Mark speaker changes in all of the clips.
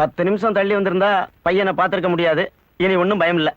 Speaker 1: 10 நிமிஷம் தள்ளி வந்திருந்தா பையனை பார்த்திருக்க முடியாது. இனி ஒன்னும் பயம் இல்ல.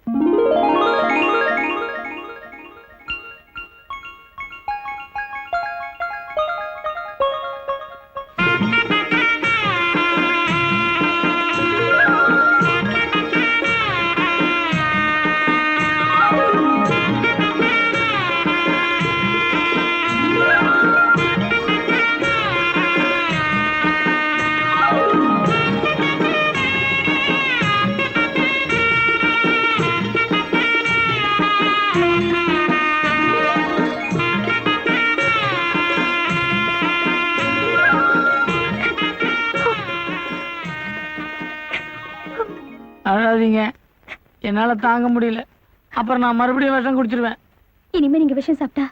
Speaker 2: அழாதீங்க, என்னால தாங்க முடியல. அப்புறம் நான் மறுபடியும் விஷம் குடிச்சிருவேன்.
Speaker 3: இனிமே நீங்க விஷம் சாப்பிட்டா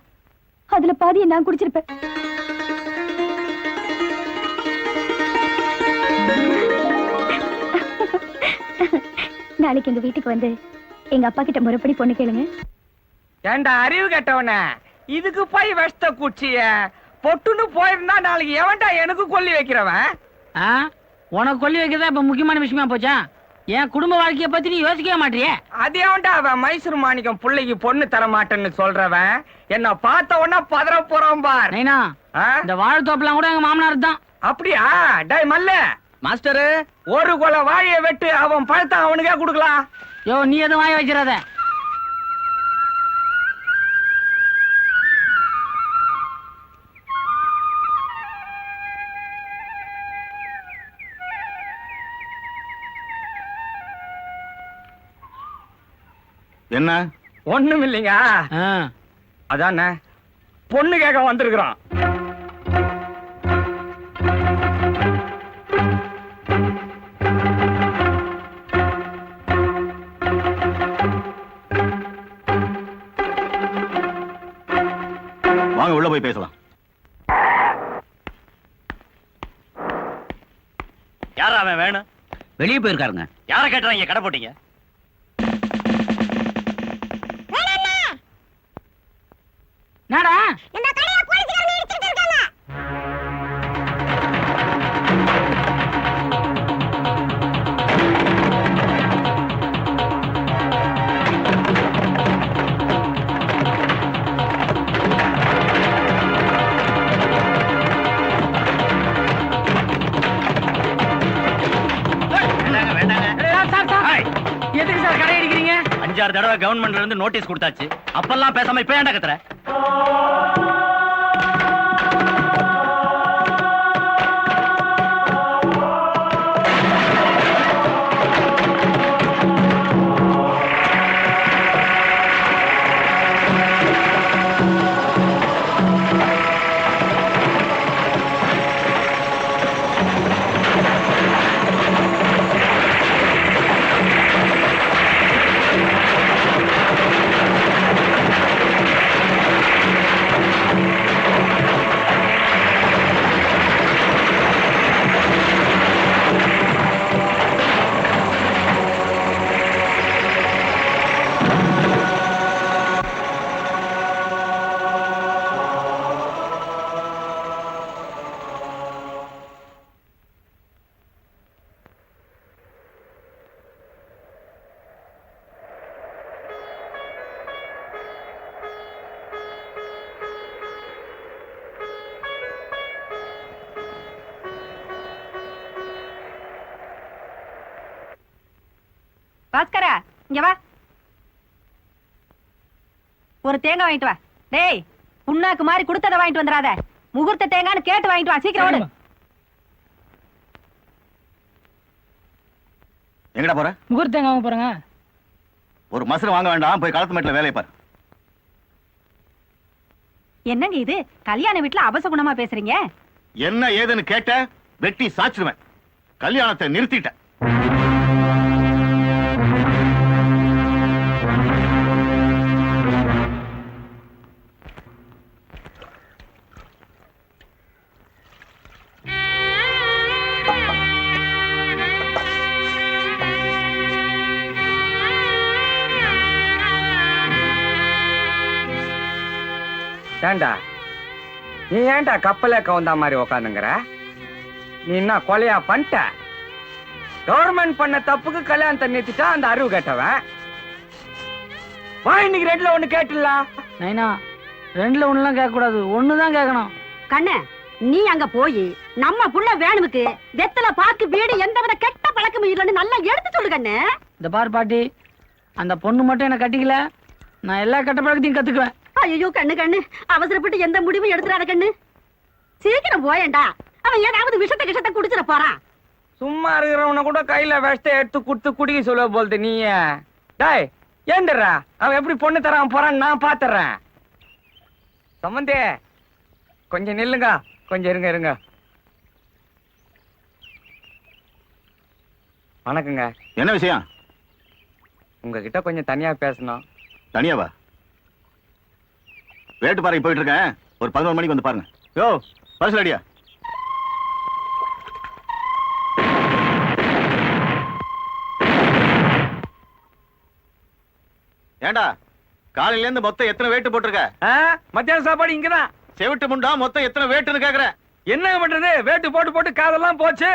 Speaker 3: அதுல பாதியை நான் குடிச்சிருப்பேன். நாளைக்கு எங்க வீட்டுக்கு வந்து எங்க அப்பா கிட்ட முறைப்படி பொண்ணு கேளுங்க.
Speaker 4: ஏண்டா அறிவு கெட்டவன, இதுக்கு போய் விஷத்த குச்சிய பொட்டுன்னு போயிருந்தா நாளைக்கு எவன்டா எனக்கு கொல்லி வைக்கிறவன்?
Speaker 2: உனக்கு கொல்லி வைக்கிறதா இப்ப முக்கியமான விஷயமா போச்சா? என் குடும்ப வாழ்க்கைய பத்தி நீ யோசிக்கவே மாட்டியே.
Speaker 4: அது எவன்டா அவன் மைசூர் மாணிக்கம் பிள்ளைக்கு பொண்ணு தர மாட்டேன்னு சொல்றவன்? என்ன பார்த்த உடனே பதற போறான் பார்.
Speaker 2: நைனா, இந்த வாழைத்தோப்பெல்லாம் கூட எங்க மாமனார் தான்.
Speaker 4: அப்படியா? டேய் மல்ல மாஸ்டரு, ஒரு கொலை வாழைய வெட்டு, அவன் பழத்தை அவனுக்கே கொடுக்கலாம்.
Speaker 2: யோ, நீ எதுவும் வாய வச்சிடாத.
Speaker 1: என்ன?
Speaker 4: ஒண்ணும் இல்லைங்க. அதானே பொண்ணு கேட்க வந்திருக்கிறான்.
Speaker 1: வாங்க உள்ள போய் பேசலாம். யாரா அவன்? வேணும்,
Speaker 5: வெளியே போயிருக்காருங்க.
Speaker 1: யார கேட்டுறாங்க? கடை போட்டீங்க?
Speaker 2: நாடா எதுக்கு சார் கடை அடிக்கிறீங்க?
Speaker 1: 5-6 தடவை கவர்மெண்ட்ல இருந்து நோட்டீஸ் கொடுத்தாச்சு. அப்பெல்லாம் பேசாம இப்ப ஏன்டா கத்துற?
Speaker 6: பாஸ்கரா, இங்க வா. ஒரு தேங்காய் வாங்கிட்டு வா. டேய், புண்ணாக்கு மாதிரி கொடுத்தத வாங்கிட்டு வந்துடாத. முகூர்த்த தேங்காய்னு கேட்டு வாங்கிட்டு வா. சீக்கிரம் ஓடு.
Speaker 1: எங்கடா போற?
Speaker 2: முகூர்த்த தேங்காய் வாங்க போறேங்க.
Speaker 1: ஒரு மசரு வாங்க வேண்டாம், போய் களத்து மேட்ல வேலையை பாரு.
Speaker 6: என்னங்க இது? கல்யாண வீட்டுல அபசகுணமா பேசுறீங்க?
Speaker 1: என்ன ஏதுன்னு கேட்ட வெட்டி சாச்சிடுவேன். கல்யாணத்தை நிறுத்திட்டேன்.
Speaker 4: ஏண்டா நீ ஏண்டா கப்பலே கவுந்தா மாதிரி உக்காந்துங்கிற? நீ என்ன கொலையா பண்ணிட்ட? கவர்மெண்ட் பண்ண தப்புக்கு கல்யாணத்தை நிறுத்திட்டா அந்த அறிவு கேட்டவன். வா இன்னைக்கு ரெண்டுல ஒண்ணு கேட்டுலாம்.
Speaker 2: நைனா ரெண்டுல ஒண்ணுலாம் கேட்க கூடாது, ஒண்ணுதான் கேட்கணும்.
Speaker 6: கண்ணு நீ அங்க போய் நம்ம புள்ள வேணுமுக்கு வெத்தல பாக்கு வீடு எந்த வித கெட்ட பழக்கமும் இல்லைன்னு நல்லா எடுத்து சொல்லு கண்ணு.
Speaker 2: இந்த பார் பாட்டி, அந்த பொண்ணு மட்டும் என்ன கட்டிக்கல, நான் எல்லா கெட்ட பழக்கத்தையும் கத்துக்குவேன்.
Speaker 6: ஐயோ கண்ணு கண்ணு அவசரப்பட்டு எந்த முடிவும் எடுத்துறாத கண்ணு. சீக்கிரம் போயேண்டா, அவன் ஏதாவது விஷத்தை குடிச்சிட போறான்.
Speaker 4: சும்மா இருக்கிறவன கூட கையில விஷத்தை எடுத்து குடுத்து குடிக்க சொல்ல போல்து நீ. டாய் ஏண்டா அவன் எப்படி பொண்ணு தரான் போறான்னு நான் பாத்துறேன். சம்பந்தே கொஞ்சம் நில்லுங்க, கொஞ்சம் இருங்க. வணக்கங்க.
Speaker 1: என்ன விஷயம்?
Speaker 4: உங்ககிட்ட கொஞ்சம் தனியா பேசணும்.
Speaker 1: தனியாவா? வேட்டு பாறைக்கு போயிட்டு இருக்கேன், ஒரு 11 மணிக்கு வந்து பாருங்க. யோ பரிசல் அடியா. ஏண்டா காலையில இருந்து மொத்தம் எத்தனை வேட்டு போட்டிருக்க?
Speaker 4: மத்தியான சாப்பாடு இங்கதான்.
Speaker 1: செவிட்டு முண்டா மொத்தம் எத்தனை வேட்டுன்னு கேக்குற?
Speaker 4: என்ன பண்றது, வேட்டு போட்டு காதெல்லாம் போச்சு.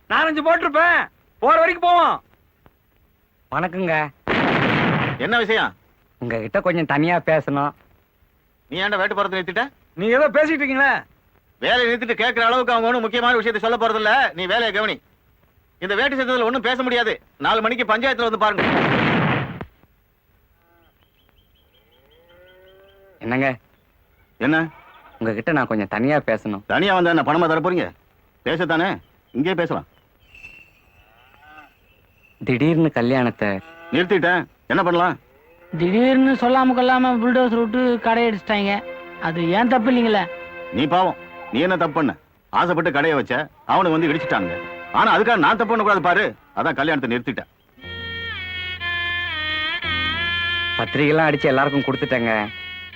Speaker 4: 4-5 போட்டிருப்பேன். போற வரைக்கும் போவோம். வணக்கங்க.
Speaker 1: என்ன விஷயம்?
Speaker 4: உங்ககிட்ட கொஞ்சம் தனியா பேசணும்.
Speaker 1: நீ ஏன்டா வேட்டு போறதை நிறுத்திட்ட?
Speaker 4: நீ ஏதோ பேசிட்டு இருக்கீங்களா?
Speaker 1: வேலையை நிறுத்திட்டு கேட்கிற அளவுக்கு அவங்க ஒன்றும் முக்கியமான விஷயத்தை சொல்ல போறது இல்ல. நீ வேலையை கவனி. இந்த வேட்டு சத்தத்துல ஒண்ணும் பேச முடியாது. 4 மணிக்கு பஞ்சாயத்துல வந்து பாருங்க.
Speaker 4: என்னங்க?
Speaker 1: என்ன?
Speaker 4: உங்ககிட்ட நான் கொஞ்சம் தனியா பேசணும்.
Speaker 1: தனியா வந்தா என்ன பணமா தர போறீங்க? பேசத்தானே, இங்கே பேசலாம்.
Speaker 4: திடீர்னு கல்யாணத்தை
Speaker 1: நிறுத்திட்டேன், என்ன பண்ணலாம்?
Speaker 2: திடீர்னு சொல்லாம கொள்ளாம புல்டோசர் விட்டு கடை அடிச்சிட்டாங்க. அது ஏன் தப்பு இல்லைங்களே.
Speaker 1: நீ பாவம், நீ என்ன தப்பு பண்ண? ஆசைப்பட்டு கடையை வச்ச, அவனுக்கு வந்து இடிச்சிட்டாங்க. ஆனா அதுக்காக நான் தப்பு பண்ண கூடாது பாரு. அதான் கல்யாணத்தை நிறுத்திட்டேன்.
Speaker 4: பத்திரிகைலாம் அடிச்சு எல்லாருக்கும் கொடுத்துட்டேங்க.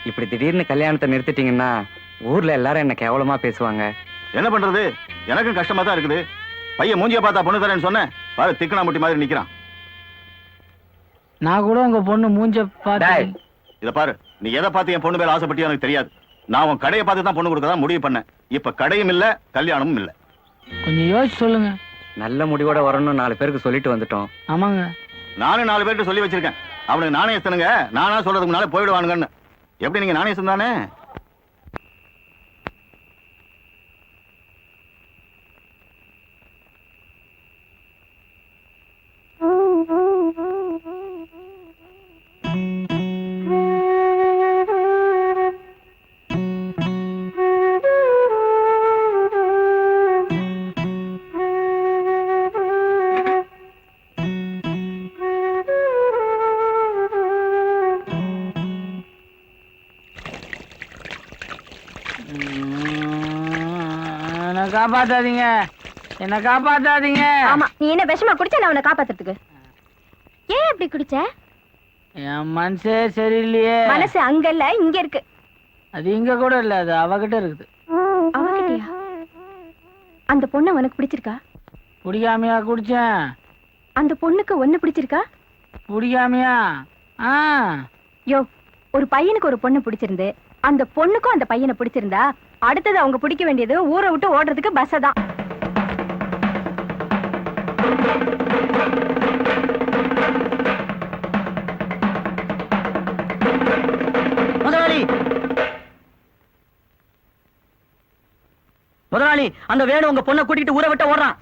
Speaker 4: இப்படி திடீர்னு கல்யாணத்தை நிறுத்திட்டீங்கன்னா ஊர்ல எல்லாரும் என்ன கேவலமா பேசுவாங்க.
Speaker 1: என்ன பண்றது, எனக்கும் கஷ்டமா தான் இருக்குது. பையன் மூஞ்சிய பார்த்தா பொண்ணு தரேன்னு சொன்னேன், பாரு திக்கனா முட்டி மாதிரி நிக்கிறான்.
Speaker 2: நான் கூட உங்க பொண்ணு மூஞ்ச பார்த்து.
Speaker 1: இத பாரு, நீ எதை பார்த்து என் பொண்ணு மேல ஆசைப்பட்டியோ எனக்கு தெரியாது. நான் உன் கடையை பார்த்து தான் பொண்ணு கொடுக்கதான் முடிவு பண்ணேன். இப்ப கடையும் இல்ல, கல்யாணமும் இல்ல.
Speaker 2: கொஞ்சம் யோசிச்சு சொல்லுங்க.
Speaker 4: நல்ல முடிவோட வரணும்னு 4 பேருக்கு சொல்லிட்டு வந்துட்டோம்.
Speaker 2: ஆமாங்க,
Speaker 1: நானும் 4 பேர்கிட்ட சொல்லி வச்சிருக்கேன். அவனுக்கு நாணயம் எத்தனுங்க, நானா சொல்றதுக்கு முன்னால போயிடுவானுங்கன்னு. எப்படி நீங்க நாணயம் தானே?
Speaker 2: என்ன காப்பாத்தாதீங்க, என்ன காப்பாத்தாதீங்க.
Speaker 3: ஆமா, நீ என்ன விஷமா குடிச்ச நான் உன்னை காப்பாத்துறதுக்கு? ஏன் அப்படி குடிச்ச?
Speaker 2: என் மனசே சரியில்லையே.
Speaker 3: மனசு அங்க இல்ல, இங்க இருக்கு.
Speaker 2: அது இங்க கூட இல்ல, அது அவகிட்ட இருக்குது.
Speaker 3: அவகிட்டயா? அந்த பொண்ணு உனக்கு பிடிச்சிருக்கா?
Speaker 2: பிடிக்காமையா குடிச்சேன்.
Speaker 3: அந்த பொண்ணுக்கு ஒண்ணு பிடிச்சிருக்கா?
Speaker 2: பிடிக்காமையா?
Speaker 3: யோ, ஒரு பையனுக்கு ஒரு பொண்ணு பிடிச்சிருந்து அந்த பொண்ணுக்கும் அந்த பையனை பிடிச்சிருந்தா அடுத்தது அவங்க பிடிக்க வேண்டியது ஊரை விட்டு ஓடுறதுக்கு பஸ் தான்.
Speaker 5: முதலாளி, அந்த வேணு உங்க பொண்ணை கூட்டிட்டு ஊரை விட்டு ஓடுறான்.